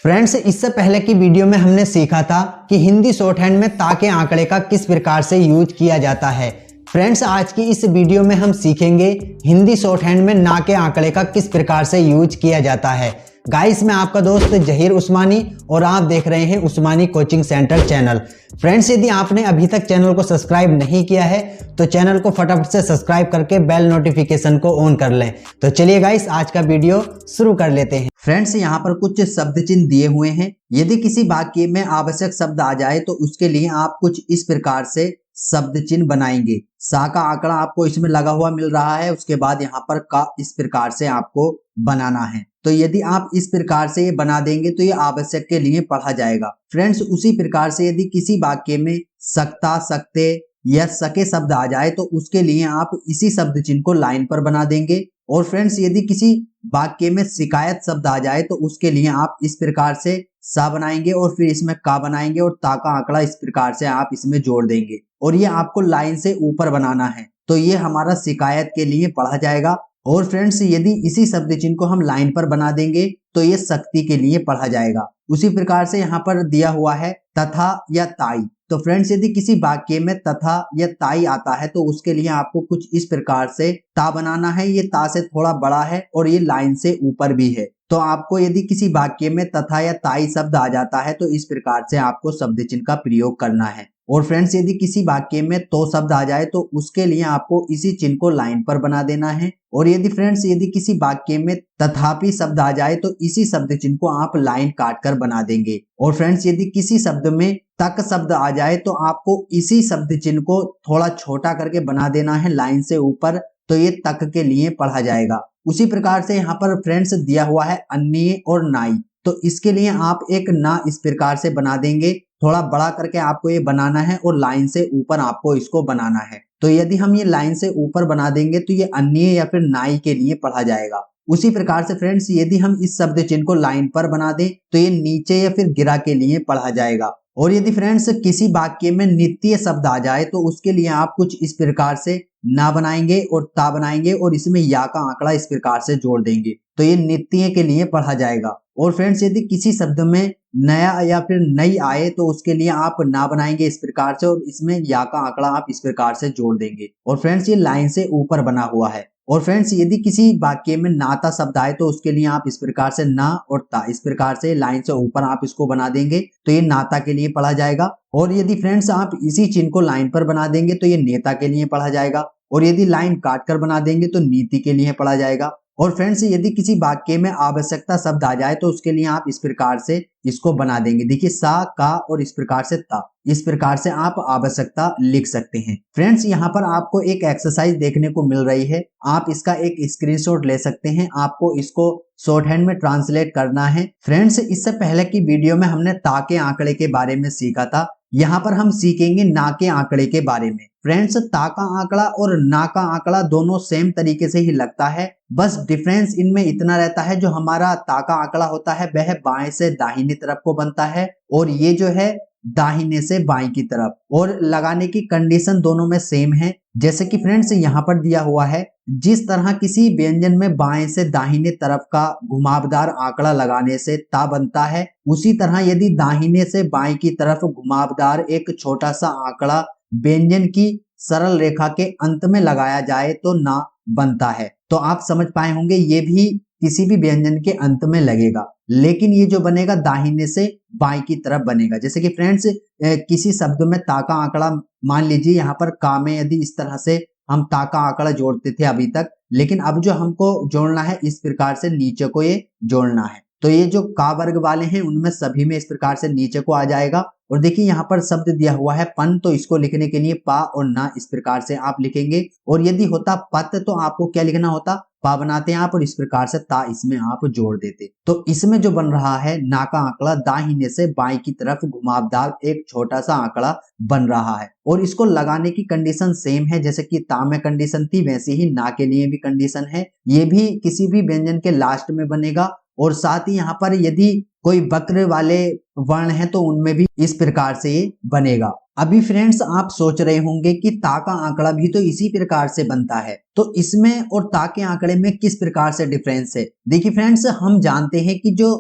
Friends, इससे पहले की वीडियो में हमने सीखा था कि हिंदी शॉर्ट हैंड में ता के आंकड़े का किस प्रकार से यूज किया जाता है। फ्रेंड्स, आज की इस वीडियो में हम सीखेंगे हिंदी शॉर्ट हैंड में ना के आंकड़े का किस प्रकार से यूज किया जाता है। गाइस, मैं आपका दोस्त जहीर उस्मानी और आप देख रहे हैं उस्मानी कोचिंग सेंटर चैनल। फ्रेंड्स, यदि आपने अभी तक चैनल को सब्सक्राइब नहीं किया है तो चैनल को फटाफट से सब्सक्राइब करके बेल नोटिफिकेशन को ऑन कर लें। तो चलिए गाइस, आज का वीडियो शुरू कर लेते हैं। फ्रेंड्स, यहाँ पर कुछ शब्द चिन्ह दिए हुए हैं। यदि किसी वाक्य में आवश्यक शब्द आ जाए तो उसके लिए आप कुछ इस प्रकार से शब्द चिन्ह बनाएंगे। सा का आंकड़ा आपको इसमें लगा हुआ मिल रहा है, उसके बाद यहाँ पर का इस प्रकार से आपको बनाना है। तो यदि आप इस प्रकार से ये बना देंगे तो ये आवश्यक के लिए पढ़ा जाएगा। फ्रेंड्स, उसी प्रकार से यदि किसी वाक्य में सकता, सकते या सके शब्द आ जाए तो उसके लिए आप इसी शब्द चिन्ह को लाइन पर बना देंगे। और फ्रेंड्स, यदि किसी वाक्य में शिकायत शब्द आ जाए तो उसके लिए आप इस प्रकार से सा बनाएंगे और फिर इसमें का बनाएंगे और ता का आंकड़ा इस प्रकार से आप इसमें जोड़ देंगे और ये आपको लाइन से ऊपर बनाना है। तो ये हमारा शिकायत के लिए पढ़ा जाएगा। और फ्रेंड्स, यदि इसी शब्द चिन्ह को हम लाइन पर बना देंगे तो ये शक्ति के लिए पढ़ा जाएगा। उसी प्रकार से यहाँ पर दिया हुआ है तथा या ताई। तो फ्रेंड्स, यदि किसी वाक्य में तथा या ताई आता है तो उसके लिए आपको कुछ इस प्रकार से ता बनाना है। ये ता से थोड़ा बड़ा है और ये लाइन से ऊपर भी है। तो आपको यदि किसी वाक्य में तथा या ताई शब्द आ जाता है तो इस प्रकार से आपको शब्द चिन्ह का प्रयोग करना है। और फ्रेंड्स, यदि किसी वाक्य में तो शब्द आ जाए तो उसके लिए आपको इसी चिन्ह को लाइन पर बना देना है। और यदि फ्रेंड्स, यदि किसी वाक्य में तथापि शब्द आ जाए तो इसी शब्द चिन्ह को आप लाइन काट कर बना देंगे। और फ्रेंड्स, यदि किसी शब्द में तक शब्द आ जाए तो आपको इसी शब्द चिन्ह को थोड़ा छोटा करके बना देना है लाइन से ऊपर। तो ये तक के लिए पढ़ा जाएगा। उसी प्रकार से यहाँ पर फ्रेंड्स दिया हुआ है अन्य और नाई। तो इसके लिए आप एक ना इस प्रकार से बना देंगे। थोड़ा बड़ा करके आपको ये बनाना है और लाइन से ऊपर आपको इसको बनाना है। तो यदि हम ये लाइन से ऊपर बना देंगे तो ये अन्य या फिर नाई के लिए पढ़ा जाएगा। उसी प्रकार से फ्रेंड्स, यदि हम इस शब्द चिन्ह को लाइन पर बना दें तो ये नीचे या फिर गिरा के लिए पढ़ा जाएगा। और यदि फ्रेंड्स किसी वाक्य में नित्य शब्द आ जाए तो उसके लिए आप कुछ इस प्रकार से ना बनाएंगे और ता बनाएंगे और इसमें या का आंकड़ा इस प्रकार से जोड़ देंगे। तो ये नित्य के लिए पढ़ा जाएगा। और फ्रेंड्स, यदि किसी शब्द में नया या फिर नई आए तो उसके लिए आप ना बनाएंगे इस प्रकार से और इसमें या का आंकड़ा आप इस प्रकार से जोड़ देंगे। और फ्रेंड्स, ये लाइन से ऊपर बना हुआ है। और फ्रेंड्स, यदि किसी वाक्य में नाता शब्द आए तो उसके लिए आप इस प्रकार से ना और ता इस प्रकार से लाइन से ऊपर आप इसको बना देंगे तो ये नाता के लिए पढ़ा जाएगा। और यदि फ्रेंड्स आप इसी चिन्ह को लाइन पर बना देंगे तो ये नेता के लिए पढ़ा जाएगा। और यदि लाइन काट कर बना देंगे तो नीति के लिए पढ़ा जाएगा। और फ्रेंड्स, यदि किसी वाक्य में आवश्यकता शब्द आ जाए तो उसके लिए आप इस प्रकार से इसको बना देंगे। देखिए, सा, का और इस प्रकार से ता, इस प्रकार से आप आवश्यकता लिख सकते हैं। फ्रेंड्स, यहाँ पर आपको एक एक्सरसाइज देखने को मिल रही है। आप इसका एक स्क्रीनशॉट ले सकते हैं। आपको इसको शॉर्ट हैंड में ट्रांसलेट करना है। फ्रेंड्स, इससे पहले की वीडियो में हमने ता के आंकड़े के बारे में सीखा था। यहाँ पर हम सीखेंगे ना के आंकड़े के बारे में। फ्रेंड्स, ता का आंकड़ा और ना का आंकड़ा दोनों सेम तरीके से ही लगता है। बस डिफरेंस इनमें इतना रहता है, जो हमारा ता का आंकड़ा होता है वह बाएं से दाहिनी तरफ को बनता है और ये जो है दाहिने से बाएं की तरफ। और लगाने की कंडीशन दोनों में सेम है। जैसे कि फ्रेंड्स यहाँ पर दिया हुआ है, जिस तरह किसी व्यंजन में बाएं से दाहिने तरफ का घुमावदार आंकड़ा लगाने से ता बनता है, उसी तरह यदि दाहिने से बाएं की तरफ घुमावदार एक छोटा सा आंकड़ा व्यंजन की सरल रेखा के अंत में लगाया जाए तो ना बनता है। तो आप समझ पाए होंगे, ये भी किसी भी व्यंजन के अंत में लगेगा, लेकिन ये जो बनेगा दाहिने से बाएं की तरफ बनेगा। जैसे कि फ्रेंड्स किसी शब्द में ता का आंकड़ा, मान लीजिए यहाँ पर का में यदि इस तरह से हम ता का आंकड़ा जोड़ते थे अभी तक, लेकिन अब जो हमको जोड़ना है इस प्रकार से नीचे को ये जोड़ना है। तो ये जो का वर्ग वाले हैं उनमें सभी में इस प्रकार से नीचे को आ जाएगा। और देखिए यहाँ पर शब्द दिया हुआ है पन, तो इसको लिखने के लिए पा और ना इस प्रकार से आप लिखेंगे। और यदि होता पत तो आपको क्या लिखना होता, पा बनाते हैं आप और इस प्रकार से ता इसमें आप जोड़ देते। तो इसमें जो बन रहा है ना का आंकड़ा, दाहिने से बाएं की तरफ घुमावदार एक छोटा सा आंकड़ा बन रहा है। और इसको लगाने की कंडीशन सेम है। जैसे कि ता में कंडीशन थी वैसे ही ना के लिए भी कंडीशन है। ये भी किसी भी व्यंजन के लास्ट में बनेगा। और साथ ही यहाँ पर यदि कोई वक्र वाले वर्ण है तो उनमें भी इस प्रकार से ये बनेगा। अभी फ्रेंड्स आप सोच रहे होंगे कि ता का आंकड़ा भी तो इसी प्रकार से बनता है, तो इसमें और ता के आंकड़े में किस प्रकार से डिफरेंस है। देखिए फ्रेंड्स, हम जानते हैं कि जो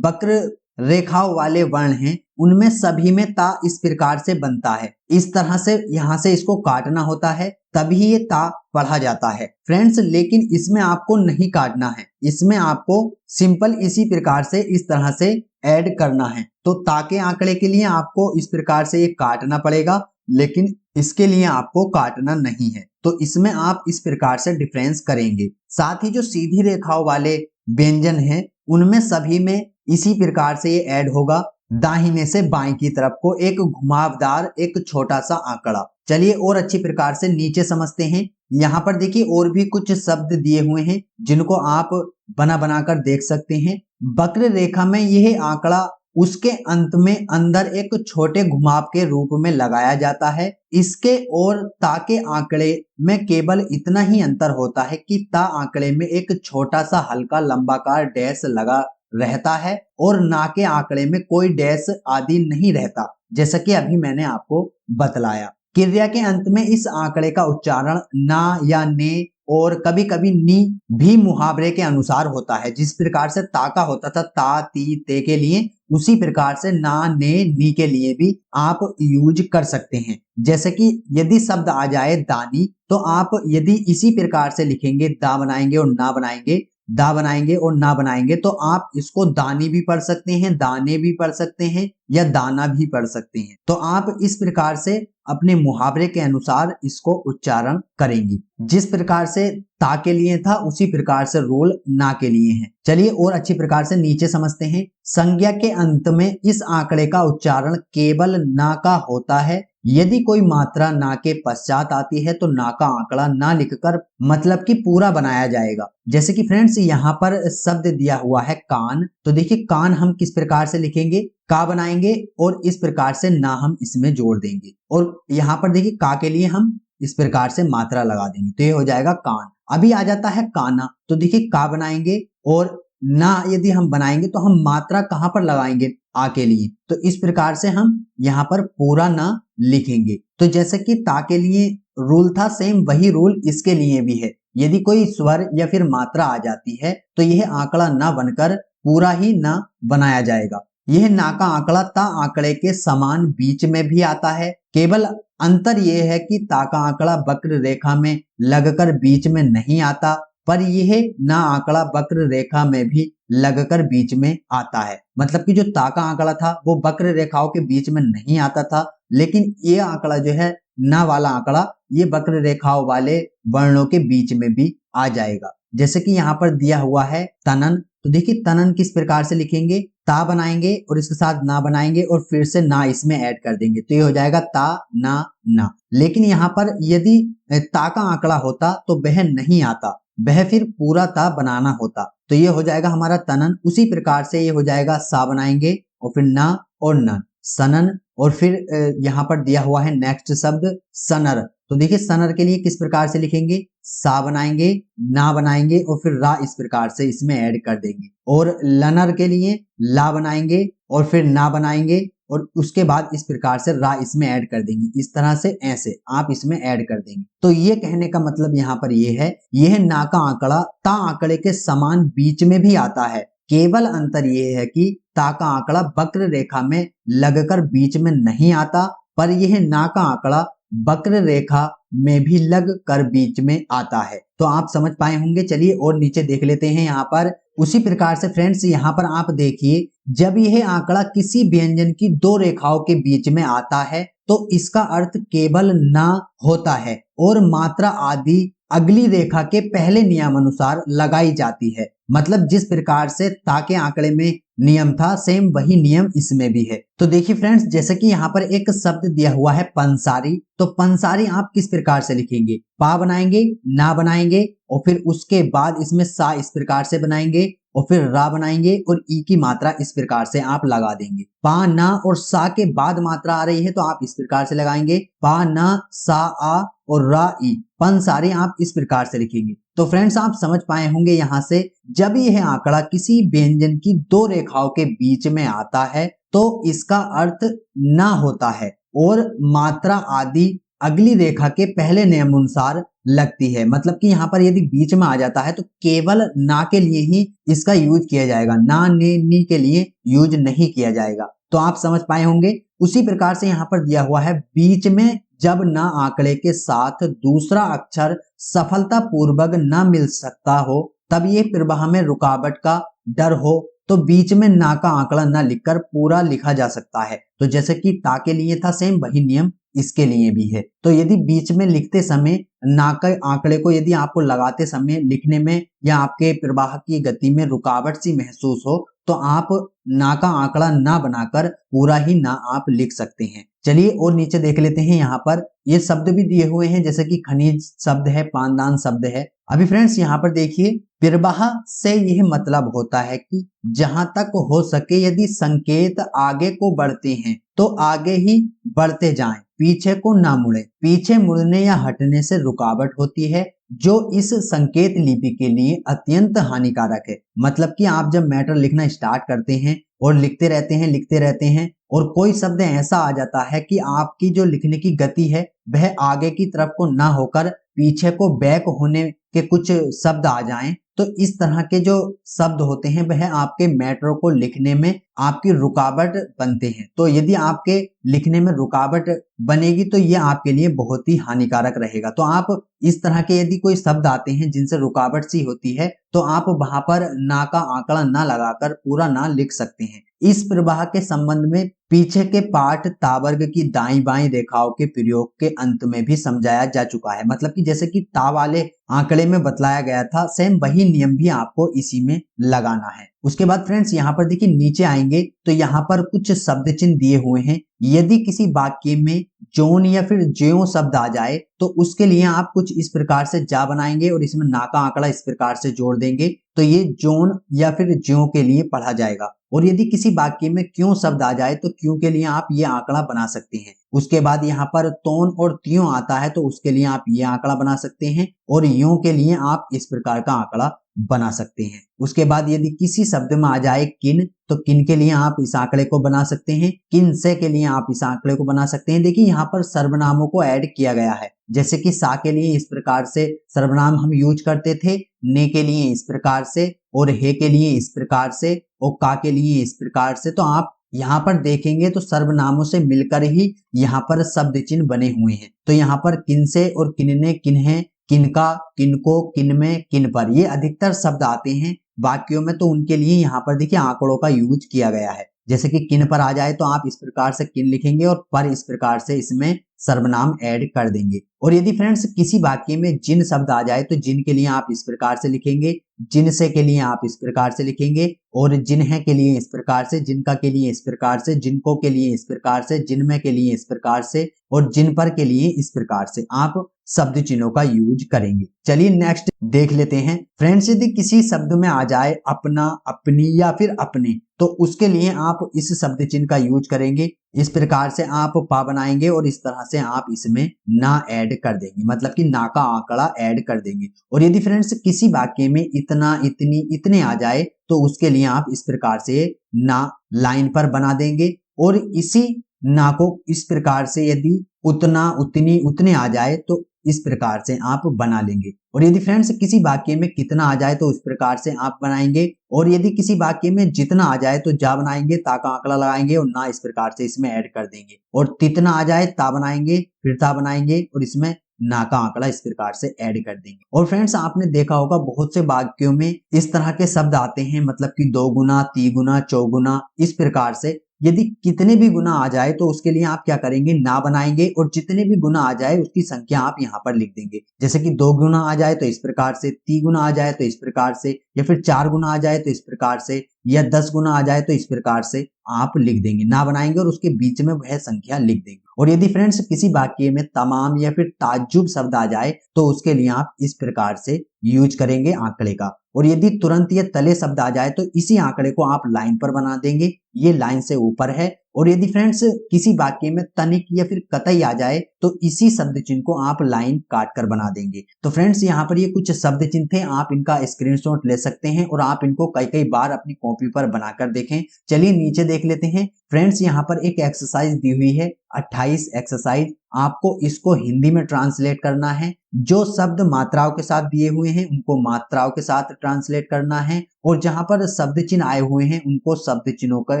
वक्र रेखाओं वाले वर्ण हैं उनमें सभी में ता इस प्रकार से बनता है। इस तरह से यहाँ से इसको काटना होता है तभी ये ता पढ़ा जाता है फ्रेंड्स। लेकिन इसमें आपको नहीं काटना है, इसमें आपको सिंपल इसी प्रकार से इस तरह से ऐड करना है। तो ता के आंकड़े के लिए आपको इस प्रकार से ये काटना पड़ेगा, लेकिन इसके लिए आपको काटना नहीं है। तो इसमें आप इस प्रकार से डिफरेंस करेंगे। साथ ही जो सीधी रेखाओं वाले व्यंजन हैं उनमें सभी में इसी प्रकार से ये ऐड होगा, दाहिने से बाएं की तरफ को एक घुमावदार एक छोटा सा आंकड़ा। चलिए और अच्छी प्रकार से नीचे समझते हैं। यहाँ पर देखिए और भी कुछ शब्द दिए हुए हैं जिनको आप बना बनाकर देख सकते हैं। वक्र रेखा में यह आंकड़ा उसके अंत में अंदर एक छोटे घुमाव के रूप में लगाया जाता है। इसके और ता के आंकड़े में केवल इतना ही अंतर होता है कि ता आंकड़े में एक छोटा सा हल्का लंबाकार डैश लगा रहता है और ना के आंकड़े में कोई डैश आदि नहीं रहता, जैसा कि अभी मैंने आपको बतलाया। क्रिया के अंत में इस आंकड़े का उच्चारण ना या ने और कभी कभी नी भी मुहावरे के अनुसार होता है। जिस प्रकार से ता का होता था ता ती ते के लिए, उसी प्रकार से ना ने नी के लिए भी आप यूज कर सकते हैं। जैसे कि यदि शब्द आ जाए दानी, तो आप यदि इसी प्रकार से लिखेंगे, दा बनाएंगे और ना बनाएंगे, दा बनाएंगे और ना बनाएंगे, तो आप इसको दानी भी पढ़ सकते हैं, दाने भी पढ़ सकते हैं या दाना भी पढ़ सकते हैं। तो आप इस प्रकार से अपने मुहावरे के अनुसार इसको उच्चारण करेंगे। जिस प्रकार से ता के लिए था उसी प्रकार से रूल ना के लिए है। चलिए और अच्छी प्रकार से नीचे समझते हैं। संज्ञा के अंत में इस आंकड़े का उच्चारण केवल ना का होता है। यदि कोई मात्रा ना के पश्चात आती है तो ना का आंकड़ा ना लिखकर मतलब कि पूरा बनाया जाएगा। जैसे कि फ्रेंड्स यहाँ पर शब्द दिया हुआ है कान, तो देखिए कान हम किस प्रकार से लिखेंगे, का बनाएंगे और इस प्रकार से ना हम इसमें जोड़ देंगे और यहाँ पर देखिए का के लिए हम इस प्रकार से मात्रा लगा देंगे, तो ये हो जाएगा कान। अभी आ जाता है काना, तो देखिए का बनाएंगे और ना यदि हम बनाएंगे तो हम मात्रा कहाँ पर लगाएंगे, आ के लिए, तो इस प्रकार से हम यहाँ पर पूरा ना लिखेंगे। तो जैसे कि ता के लिए रूल था, सेम वही रूल इसके लिए भी है। यदि कोई स्वर या फिर मात्रा आ जाती है तो यह आंकड़ा ना बनकर पूरा ही ना बनाया जाएगा। यह ना का आंकड़ा ता आंकड़े के समान बीच में भी आता है। केवल अंतर यह है कि ता का आंकड़ा वक्र रेखा में लगकर बीच में नहीं आता, पर यह ना आंकड़ा वक्र रेखा में भी लगकर बीच में आता है। मतलब कि जो ता का आंकड़ा था वो वक्र रेखाओं के बीच में नहीं आता था, लेकिन ये आंकड़ा जो है ना वाला आंकड़ा ये वक्र रेखाओं वाले वर्णों के बीच में भी आ जाएगा। जैसे कि यहाँ पर दिया हुआ है तनन, तो देखिए तनन किस प्रकार से लिखेंगे, ता बनाएंगे और इसके साथ ना बनाएंगे और फिर से ना इसमें ऐड कर देंगे, तो ये हो जाएगा ता ना ना। लेकिन यहाँ पर यदि ता का आंकड़ा होता तो वह नहीं आता, वह फिर पूरा ता बनाना होता, तो ये हो जाएगा हमारा तनन। उसी प्रकार से ये हो जाएगा सा बनाएंगे और फिर ना और न, सनन। और फिर यहाँ पर दिया हुआ है नेक्स्ट शब्द सनर, तो देखिए सनर के लिए किस प्रकार से लिखेंगे, सा बनाएंगे, ना बनाएंगे और फिर रा इस प्रकार से इसमें ऐड कर देंगे। और लनर के लिए ला बनाएंगे और फिर ना बनाएंगे और उसके बाद इस प्रकार से रा इसमें ऐड कर देंगे। इस तरह से ऐसे आप इसमें ऐड कर देंगे। तो ये कहने का मतलब यहाँ पर ये है, यह ना का आंकड़ा ता आंकड़े के समान बीच में भी आता है। केवल अंतर यह है कि ता का आंकड़ा वक्र रेखा में लगकर बीच में नहीं आता, पर यह ना का आंकड़ा वक्र रेखा में भी लग कर बीच में आता है। तो आप समझ पाए होंगे। चलिए और नीचे देख लेते हैं। यहाँ पर उसी प्रकार से फ्रेंड्स यहाँ पर आप देखिए, जब यह आंकड़ा किसी व्यंजन की दो रेखाओं के बीच में आता है तो इसका अर्थ केवल ना होता है और मात्रा आदि अगली रेखा के पहले नियम अनुसार लगाई जाती है। मतलब जिस प्रकार से ता के आंकड़े में नियम था, सेम वही नियम इसमें भी है। तो देखिए फ्रेंड्स, जैसे कि यहाँ पर एक शब्द दिया हुआ है पंसारी, तो पंसारी आप किस प्रकार से लिखेंगे, पा बनाएंगे, ना बनाएंगे और फिर उसके बाद इसमें सा इस प्रकार से बनाएंगे और फिर रा बनाएंगे और ई की मात्रा इस प्रकार से आप लगा देंगे। पा ना और सा के बाद मात्रा आ रही है तो आप इस प्रकार से लगाएंगे, पा ना सा आ और रा ई, पंसारी आप इस प्रकार से लिखेंगे। तो फ्रेंड्स आप समझ पाए होंगे यहाँ से, जब यह आंकड़ा किसी व्यंजन की दो रेखाओं के बीच में आता है तो इसका अर्थ ना होता है और मात्रा आदि अगली रेखा के पहले नियम अनुसार लगती है। मतलब कि यहाँ पर यदि बीच में आ जाता है तो केवल ना के लिए ही इसका यूज किया जाएगा, ना ने नी के लिए यूज नहीं किया जाएगा। तो आप समझ पाए होंगे। उसी प्रकार से यहाँ पर दिया हुआ है, बीच में जब ना आंकड़े के साथ दूसरा अक्षर सफलता पूर्वक न मिल सकता हो, तब ये प्रवाह में रुकावट का डर हो, तो बीच में ना का आंकड़ा न लिखकर पूरा लिखा जा सकता है। तो जैसे कि ता के लिए था, सेम वही नियम इसके लिए भी है। तो यदि बीच में लिखते समय ना के आंकड़े को यदि आपको लगाते समय लिखने में या आपके प्रवाह की गति में रुकावट सी महसूस हो, तो आप ना का आंकड़ा ना बनाकर पूरा ही ना आप लिख सकते हैं। चलिए और नीचे देख लेते हैं। यहाँ पर ये शब्द भी दिए हुए हैं, जैसे कि खनिज शब्द है, पानदान शब्द है। अभी फ्रेंड्स यहाँ पर देखिए, प्रवाह से यह मतलब होता है कि जहां तक हो सके यदि संकेत आगे को बढ़ते हैं तो आगे ही बढ़ते जाएं, पीछे को ना मुड़े। पीछे मुड़ने या हटने से रुकावट होती है, जो इस संकेत लिपि के लिए अत्यंत हानिकारक है। मतलब कि आप जब मैटर लिखना स्टार्ट करते हैं और लिखते रहते हैं और कोई शब्द ऐसा आ जाता है कि आपकी जो लिखने की गति है वह आगे की तरफ को ना होकर पीछे को बैक होने के कुछ शब्द आ जाएं, तो इस तरह के जो शब्द होते हैं वह आपके मैटर को लिखने में आपकी रुकावट बनते हैं। तो यदि आपके लिखने में रुकावट बनेगी तो ये आपके लिए बहुत ही हानिकारक रहेगा। तो आप इस तरह के यदि कोई शब्द आते हैं जिनसे रुकावट सी होती है, तो आप वहां पर ना का आंकड़ा ना लगाकर पूरा ना लिख सकते हैं। इस प्रवाह के संबंध में पीछे के पाठ तावर्ग की दाई बाई रेखाओं के प्रयोग के अंत में भी समझाया जा चुका है। मतलब कि जैसे कि ता वाले आंकड़े में बतलाया गया था, सेम वही नियम भी आपको इसी में लगाना है। उसके बाद फ्रेंड्स यहाँ पर देखिए, नीचे आएंगे तो यहाँ पर कुछ शब्द चिन्ह दिए हुए हैं। यदि किसी वाक्य में जोन या फिर ज्यों शब्द आ जाए तो उसके लिए आप कुछ इस प्रकार से जा बनाएंगे और इसमें ना का आंकड़ा इस प्रकार से जोड़ देंगे, तो ये जोन या फिर ज्यों के लिए पढ़ा जाएगा। और यदि किसी वाक्य में क्यों शब्द आ जाए तो क्यों के लिए आप ये आंकड़ा बना सकते हैं। उसके बाद यहाँ पर तोन और त्यों आता है तो उसके लिए आप ये आंकड़ा बना सकते हैं, और यों के लिए आप इस प्रकार का आंकड़ा बना सकते हैं। उसके बाद यदि किसी शब्द में आ जाए किन, तो किन के लिए आप इस आंकड़े को बना सकते हैं। किन से के लिए आप इस आंकड़े को बना सकते हैं। देखिए यहाँ पर सर्वनामों को ऐड किया गया है, जैसे कि सा के लिए इस प्रकार से सर्वनाम हम यूज करते थे, ने के लिए इस प्रकार से, और हे के लिए इस प्रकार से, और का के लिए इस प्रकार से। तो आप यहाँ पर देखेंगे तो सर्वनामों से मिलकर ही यहाँ पर शब्द चिन्ह बने हुए हैं। तो यहाँ पर किन से और किन्ने, किन्हे, किनका, किनको, किनमें, किन पर, ये अधिकतर शब्द आते हैं वाक्यों में, तो उनके लिए यहाँ पर देखिए आंकड़ों का यूज किया गया है। जैसे कि किन पर आ जाए तो आप इस प्रकार से किन लिखेंगे और पर इस प्रकार से इसमें सर्वनाम ऐड कर देंगे। और यदि फ्रेंड्स किसी वाक्य में जिन शब्द आ जाए तो जिन के लिए आप इस प्रकार से लिखेंगे, जिन से के लिए आप इस प्रकार से लिखेंगे, और जिन्हें के लिए इस प्रकार से, जिनका के लिए इस प्रकार से, जिनको के लिए इस प्रकार से, जिनमें के लिए इस प्रकार से, और जिन पर के लिए इस प्रकार से आप शब्द चिन्हों का यूज करेंगे। चलिए नेक्स्ट देख लेते हैं। फ्रेंड्स यदि किसी शब्द में आ जाए अपना, अपनी या फिर अपने, तो उसके लिए आप इस शब्द चिन्ह का यूज करेंगे। इस प्रकार से आप पा बनाएंगे और इस तरह से आप इसमें ना ऐड कर देंगे, मतलब कि ना का आंकड़ा ऐड कर देंगे। और यदि फ्रेंड्स किसी वाक्य में इतना, इतनी, इतने आ जाए तो उसके लिए आप इस प्रकार से ना लाइन पर बना देंगे, और इसी ना को इस प्रकार से यदि उतना, उतनी, उतने आ जाए तो इस प्रकार से आप बना लेंगे। और यदि फ्रेंड्स किसी वाक्य में कितना आ जाए तो उस प्रकार से आप बनाएंगे, और यदि किसी वाक्य में जितना आ जाए तो जा बनाएंगे, ता का आंकड़ा लगाएंगे और ना इस प्रकार से इसमें ऐड कर देंगे। और तितना आ जाए ता बनाएंगे, फिर ता बनाएंगे और इसमें ना का आंकड़ा इस प्रकार से ऐड कर देंगे। और फ्रेंड्स आपने देखा होगा बहुत से वाक्यों में इस तरह के शब्द आते हैं, मतलब कि दो गुना, तीगुना, चौगुना, इस प्रकार से। यदि कितने भी गुना आ जाए तो उसके लिए आप क्या करेंगे, ना बनाएंगे, और जितने भी गुना आ जाए उसकी संख्या आप यहाँ पर लिख देंगे। जैसे कि 2 गुना आ जाए तो इस प्रकार से, 3 गुना आ जाए तो इस प्रकार से, या फिर 4 गुना आ जाए तो इस प्रकार से, या 10 गुना आ जाए तो इस प्रकार से आप लिख देंगे। ना बनाएंगे और उसके बीच में वह संख्या लिख देंगे। और यदि फ्रेंड्स किसी वाक्य में तमाम या फिर ताज्जुब शब्द आ जाए तो उसके लिए आप इस प्रकार से यूज करेंगे आंकड़े का। और यदि तुरंत या तले शब्द आ जाए तो इसी आंकड़े को आप लाइन पर बना देंगे, ये लाइन से ऊपर है। और यदि फ्रेंड्स किसी वाक्य में तनिक या फिर कतई आ जाए तो इसी शब्द चिन्ह को आप लाइन काट कर बना देंगे। तो फ्रेंड्स यहाँ पर ये कुछ शब्द चिन्ह थे, आप इनका स्क्रीनशॉट ले सकते हैं और आप इनको कई कई बार अपनी कॉपी पर बनाकर देखें। चलिए नीचे देख लेते हैं। फ्रेंड्स यहाँ पर एक एक्सरसाइज दी हुई है, 28 एक्सरसाइज। आपको इसको हिंदी में ट्रांसलेट करना है। जो शब्द मात्राओं के साथ दिए हुए हैं उनको मात्राओं के साथ ट्रांसलेट करना है, और जहां पर शब्द चिन्ह आए हुए हैं उनको शब्द चिन्हों के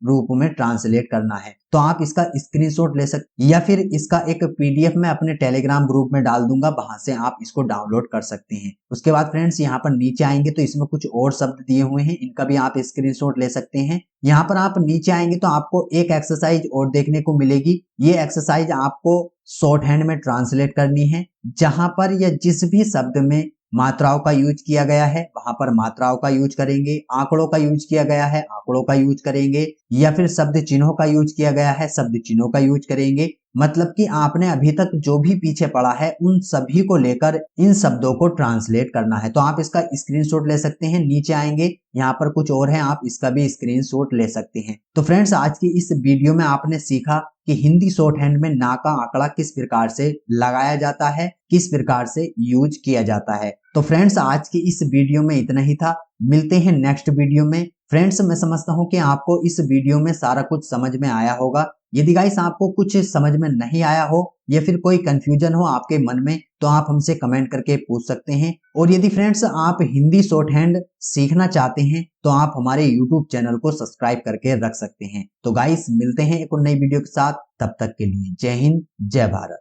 रूप में ट्रांसलेट करना है। तो आप इसका स्क्रीनशॉट ले सकते, या फिर इसका एक पीडीएफ मैं अपने टेलीग्राम ग्रुप में डाल दूंगा, वहां से आप इसको डाउनलोड कर सकते हैं। उसके बाद फ्रेंड्स यहाँ पर नीचे आएंगे तो इसमें कुछ और शब्द दिए हुए हैं, इनका भी आप स्क्रीनशॉट ले सकते हैं। यहाँ पर आप नीचे आएंगे तो आपको एक एक्सरसाइज और देखने को मिलेगी। ये एक्सरसाइज आपको शॉर्ट हैंड में ट्रांसलेट करनी है। जहां पर या जिस भी शब्द में मात्राओं का यूज किया गया है वहां पर मात्राओं का यूज करेंगे, आंकड़ों का यूज किया गया है आंकड़ों का यूज करेंगे, या फिर शब्द चिन्हों का यूज किया गया है शब्द चिन्हों का यूज करेंगे। मतलब कि आपने अभी तक जो भी पीछे पढ़ा है उन सभी को लेकर इन शब्दों को ट्रांसलेट करना है। तो आप इसका स्क्रीनशॉट ले सकते हैं। नीचे आएंगे यहाँ पर कुछ और है, आप इसका भी स्क्रीनशॉट ले सकते हैं। तो फ्रेंड्स आज की इस वीडियो में आपने सीखा कि हिंदी शॉर्ट हैंड में ना का आंकड़ा किस प्रकार से लगाया जाता है, किस प्रकार से यूज किया जाता है। तो फ्रेंड्स आज की इस वीडियो में इतना ही था। मिलते हैं नेक्स्ट वीडियो में। फ्रेंड्स मैं समझता हूं कि आपको इस वीडियो में सारा कुछ समझ में आया होगा। यदि गाइस आपको कुछ समझ में नहीं आया हो या फिर कोई कंफ्यूजन हो आपके मन में तो आप हमसे कमेंट करके पूछ सकते हैं। और यदि फ्रेंड्स आप हिंदी शॉर्ट हैंड सीखना चाहते हैं तो आप हमारे यूट्यूब चैनल को सब्सक्राइब करके रख सकते हैं। तो गाइस मिलते हैं एक और नई वीडियो के साथ, तब तक के लिए जय हिंद जय भारत।